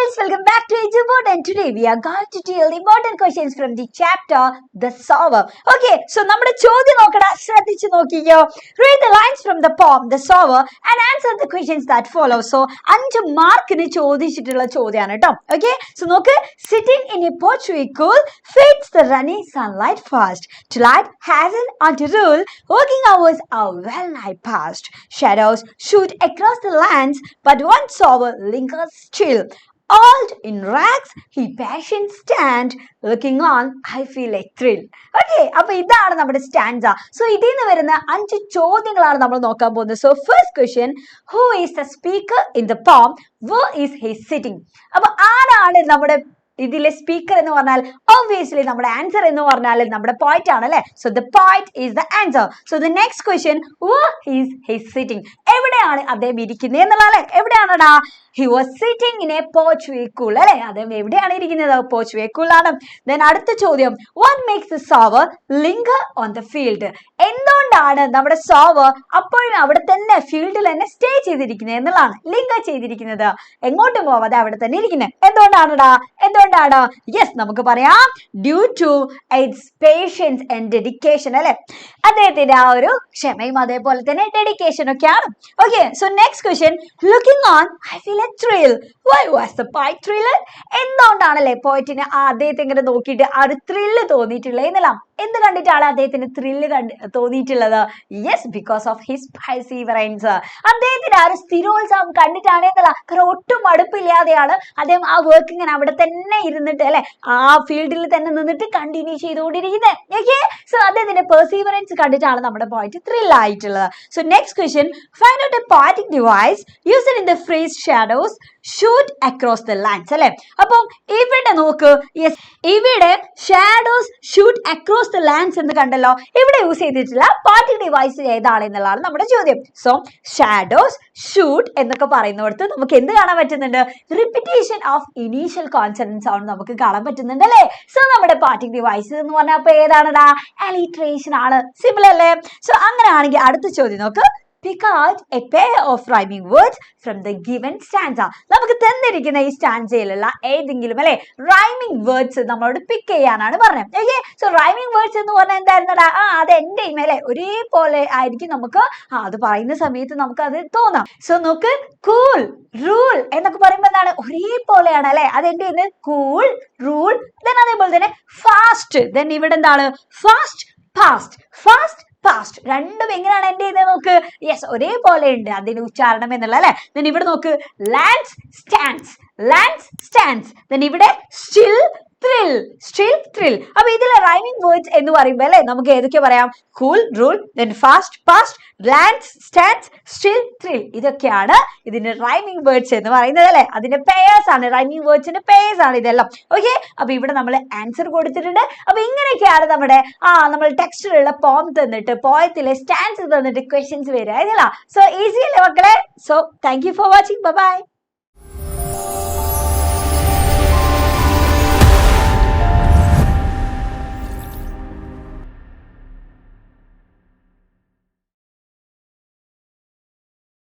guys, welcome back to Eduport, and today we are going to deal important questions from the chapter The Sower. Okay, so നമ്മുടെ ചോദ്യം നോക്കടാ, ശ്രദ്ധിച്ചു നോക്കിക്കോ. Read the lines from the poem The Sower and answer the questions that follow. So 5 മാർക്കിന് ചോദിച്ചിട്ടുള്ള ചോദ്യമാണ് കേട്ടോ. Okay, so നോക്ക്. Sitting in a porch we cool, fades the running sunlight fast. Twilight hasn't on to rule, working hours are well nigh past. Shadows shoot across the lands, but one sower lingers still. Old in rags, he patient stand, looking on, I feel a thrill. Okay, അപ്പൊ ഇതാണ് നമ്മുടെ stanza. So ഇതിൽ നിന്ന് വരുന്ന 5 ചോദ്യങ്ങളാണ് നമ്മൾ നോക്കാൻ പോകുന്നത്. So first question, who is the speaker in the poem? Where is he sitting? അപ്പൊ ആരാണ് നമ്മുടെ ഇതിലെ സ്പീക്കർ എന്ന് പറഞ്ഞാൽ obviously നമ്മുടെ ആൻസർ എന്ന് പറഞ്ഞാൽ നമ്മുടെ പോയിന്റ് ആണ് അല്ലേ. So the point is the answer. So the next question, where is he sitting? എവിടെയാണ് അദ്ദേഹം ഇരിക്കുന്നത് എന്നുള്ളതല്ലേ. എവിടെയാണടാ? He was sitting in a porch vehicle അല്ലെ. അദ്ദേഹം എവിടെയാണ് ഇരിക്കുന്നത്? porch vehicle ആണ്. Then അടുത്ത ചോദ്യം, what makes the sower linger on the field? എന്തുകൊണ്ടാണ് നമ്മുടെ sower അപ്പോഴും അവിടെ തന്നെ ഫീൽഡിൽ തന്നെ സ്റ്റേ ചെയ്തിരിക്കുന്നത് എന്നുള്ളതാണ്. ലിങ്കർ ചെയ്തിരിക്കുന്നത്, എങ്ങോട്ടും പോവാതെ അവിടെ തന്നെ ഇരിക്കുന്നത്. എന്തുകൊണ്ടാണടാ? എന്തുകൊണ്ടാണ്? യെസ്, നമുക്ക് പറയാം due to its patience and dedication അല്ലെ. അദ്ദേഹത്തിന്റെ ആ ഒരു ക്ഷമയും അതേപോലെ തന്നെ ഡെഡിക്കേഷൻ ഒക്കെയാണ്. Okay, so next question, looking on I feel a thrill. Why was the poet thriller? എന്തുകൊണ്ടാണല്ലേ പോയിറ്റിന് അദ്ദേഹത്തെ ഇങ്ങനെ നോക്കിയിട്ട് ആ ഒരു ത്രില്ല് തോന്നിയിട്ടുള്ളത് എന്നല്ല. എന്ത് കണ്ടിട്ടാണ് അദ്ദേഹത്തിന് ത്രില്ല് തോന്നിയിട്ടുള്ളത്? Yes, because of his perseverance. അദ്ദേഹത്തിന് ആ ഒരു സ്ഥിരോത്സാഹം കണ്ടിട്ടാണ് എന്നല്ല. കാരണം ഒട്ടും മടുപ്പില്ലാതെയാണ് അദ്ദേഹം ആ വർക്ക് ഇങ്ങനെ അവിടെ തന്നെ ഇരുന്നിട്ട് അല്ലെ, ആ ഫീൽഡിൽ തന്നെ നിന്നിട്ട് കണ്ടിന്യൂ ചെയ്തുകൊണ്ടിരിക്കുന്നത്. ഓക്കെ, സോ അദ്ദേഹത്തിന്റെ പെർസീവറൻസ് കണ്ടിട്ടാണ് നമ്മുടെ പോയിന്റ് ത്രിൽ ആയിട്ടുള്ളത്. So next question, find out A poetic device used in the phrase shadows shoot across the lands അല്ലെ. അപ്പം ഇവിടെ നോക്ക്, യെസ്, ഇവിടെ shadows shoot across the lands എന്ന് കണ്ടല്ലോ. ഇവിടെ യൂസ് ചെയ്തിട്ടുള്ള പോയറ്റിക് ഡിവൈസ് ഏതാണ് എന്നുള്ളതാണ് നമ്മുടെ ചോദ്യം. സോ ഷാഡോസ് ഷൂട്ട് എന്നൊക്കെ പറയുന്നിടത്ത് നമുക്ക് എന്ത് കാണാൻ പറ്റുന്നുണ്ട്? Repetition of initial consonant sound നമുക്ക് കാണാൻ പറ്റുന്നുണ്ട് അല്ലേ. സോ നമ്മുടെ പോയറ്റിക് ഡിവൈസ് എന്ന് പറഞ്ഞാൽ അപ്പൊ ഏതാണടാ? അലിട്രേഷൻ ആണ്. സിമ്പിൾ അല്ലേ. സോ അങ്ങനെയാണെങ്കിൽ അടുത്ത ചോദ്യം നോക്ക്. Pick out a pair of rhyming words from the given stanza. നമുക്ക് തന്നിരിക്കുന്ന ഈ സ്റ്റാൻസയിലുള്ള ഏതെങ്കിലും അല്ലെ റൈമിംഗ് വേർഡ്സ് നമ്മളോട് പിക്ക് ചെയ്യാനാണ് പറഞ്ഞത്. ഓക്കെ, സോ റൈമിംഗ് വേർഡ്സ് എന്ന് പറഞ്ഞാൽ എന്തായിരുന്നടാ? അത് എൻ്റെ അല്ലെ ഒരേപോലെ ആയിരിക്കും നമുക്ക് അത് പറയുന്ന സമയത്ത് നമുക്ക് അത് തോന്നാം. സോ നോക്ക്, കൂൾ, റൂൾ എന്നൊക്കെ പറയുമ്പോൾ എന്താണ്? ഒരേപോലെയാണ് അല്ലെ. അതെന്റെ കൂൾ, റൂൾ, ദെൻ അതേപോലെ തന്നെ ഫാസ്റ്റ്. ദെൻ ഇവിടെ എന്താണ്? Fast, past, fast, past. രണ്ടും എങ്ങനെയാണ് എൻ്റെ ഇത് നോക്ക്. യെസ്, ഒരേപോലെ ഉണ്ട് അതിന്റെ ഉച്ചാരണം എന്നുള്ള അല്ലെ. ദെൻ ഇവിടെ നോക്ക്, lands, stands, lands, stands. Then ഇവിടെ സ്റ്റിൽ, ത്രിൽ, സ്റ്റിൽ, ത്രിൽ. അപ്പൊ ഇതിലെ റൈമിംഗ് വേർഡ്സ് എന്ന് പറയുമ്പോൾ അല്ലെ നമുക്ക് ഏതൊക്കെ പറയാം? Cool, rule, then fast, past, lands, stands, still, thrill. ഇതൊക്കെയാണ് ഇതിന്റെ റൈമിംഗ് വേർഡ്സ് എന്ന് പറയുന്നത് അല്ലെ. അതിന്റെ പേയേഴ്സ് ആണ്, റൈമിംഗ് വേർഡ്സിന്റെ പേയേഴ്സ് ആണ് ഇതെല്ലാം. ഓക്കെ, അപ്പൊ ഇവിടെ നമ്മൾ ആൻസർ കൊടുത്തിട്ടുണ്ട്. അപ്പൊ ഇങ്ങനെയൊക്കെയാണ് നമ്മുടെ നമ്മൾ ടെക്സ്റ്റിലുള്ള പോം തന്നിട്ട് പോയത്തിലെ സ്റ്റാൻഡ്സ് തന്നിട്ട് ക്വസ്റ്റ്യൻസ് വരിക. സോ ഈസി അല്ലേ മക്കളെ? So thank you for watching. Bye bye.